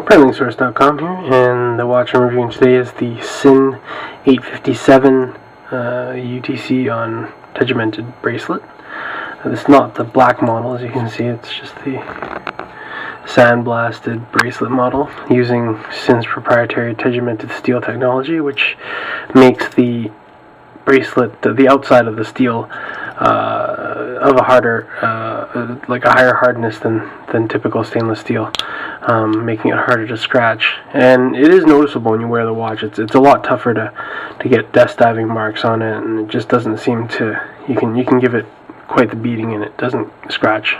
PrimeLinkSource.com here, and the watch I'm reviewing today is the Sinn 857 UTC on Tegimented bracelet. It's not the black model, as you can see. It's just the sandblasted bracelet model using Sinn's proprietary Tegimented steel technology, which makes the bracelet, the outside of the steel, of a harder, like a higher hardness than typical stainless steel, making it harder to scratch. And it is noticeable when you wear the watch. It's a lot tougher to get death diving marks on it, and it just doesn't seem to. You can give it quite the beating, and it doesn't scratch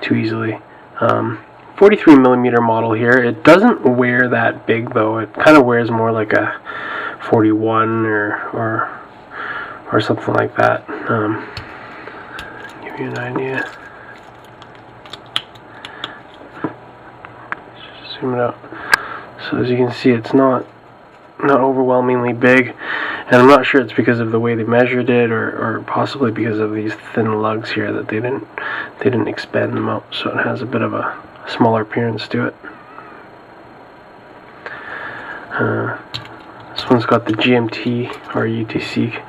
too easily. 43mm model here. It doesn't wear that big though. It kind of wears more like a 41 or something like that. Give you an idea. Just zoom it out. So as you can see, it's not overwhelmingly big, and I'm not sure it's because of the way they measured it, or possibly because of these thin lugs here that they didn't expand them out, so it has a bit of a smaller appearance to it. This one's got the GMT or UTC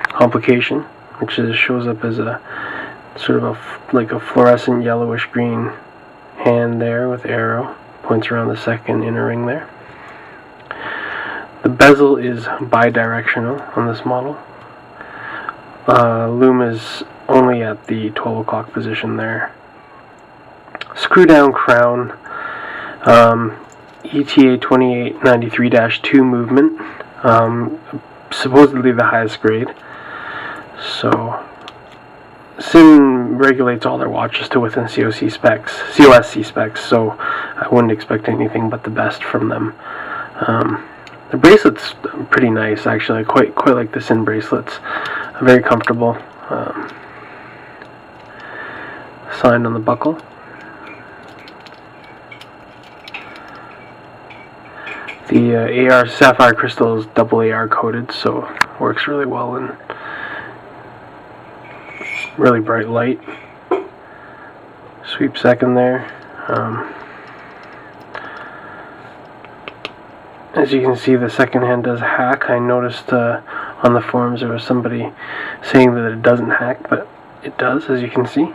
complication, which shows up as a sort of like a fluorescent yellowish green hand there with arrow points around the second inner ring there. The bezel is bidirectional on this model. Loom is only at the 12 o'clock position there. Screw down crown, ETA 2893-2 movement, supposedly the highest grade. So Sinn regulates all their watches to within COSC specs, so I wouldn't expect anything but the best from them. The bracelet's pretty nice, actually. I quite like the Sinn bracelets. Very comfortable. Signed on the buckle. The AR sapphire crystal is double AR coated, so works really well in really bright light. Sweep second there. As you can see, the second hand does hack. I noticed on the forums there was somebody saying that it doesn't hack, but it does, as you can see.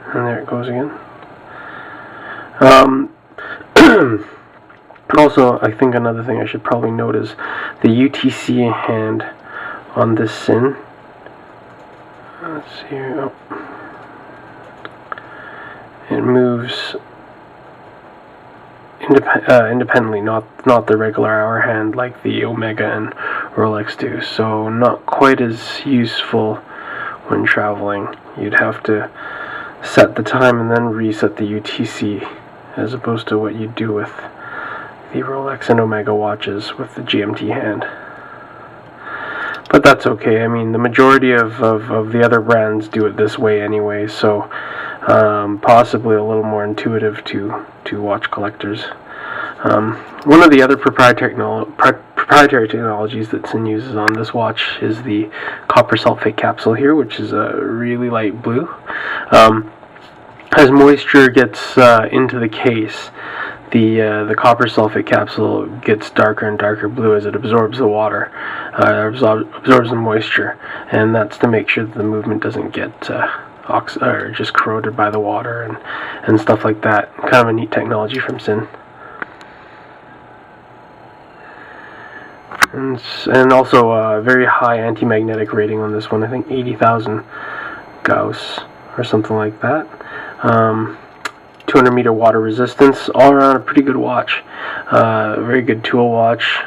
And there it goes again. Also, I think another thing I should probably note is the UTC hand on this Sinn. Let's see here. Oh. It moves independently, not the regular hour hand like the Omega and Rolex do. So not quite as useful when traveling. You'd have to set the time and then reset the UTC, as opposed to what you do with the Rolex and Omega watches with the GMT hand. But that's okay. I mean, the majority of the other brands do it this way anyway, so possibly a little more intuitive to watch collectors. One of the other proprietary technologies that Sinn uses on this watch is the copper sulfate capsule here, which is a really light blue. As moisture gets into the case, the copper sulfate capsule gets darker and darker blue as it absorbs the water, absorbs the moisture, and that's to make sure that the movement doesn't get or just corroded by the water and stuff like that. Kind of a neat technology from Sinn. And also a very high anti-magnetic rating on this one. I think 80,000 Gauss or something like that. 200 meter water resistance. All around a pretty good watch. Very good tool watch.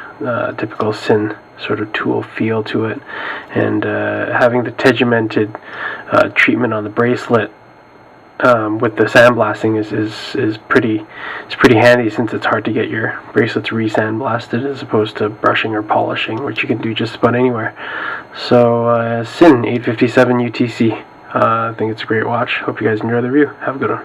Typical Sinn sort of tool feel to it. And having the Tegimented treatment on the bracelet with the sandblasting is pretty handy, since it's hard to get your bracelets re-sandblasted as opposed to brushing or polishing, which you can do just about anywhere. So Sinn 857 UTC. I think it's a great watch. Hope you guys enjoy the review. Have a good one.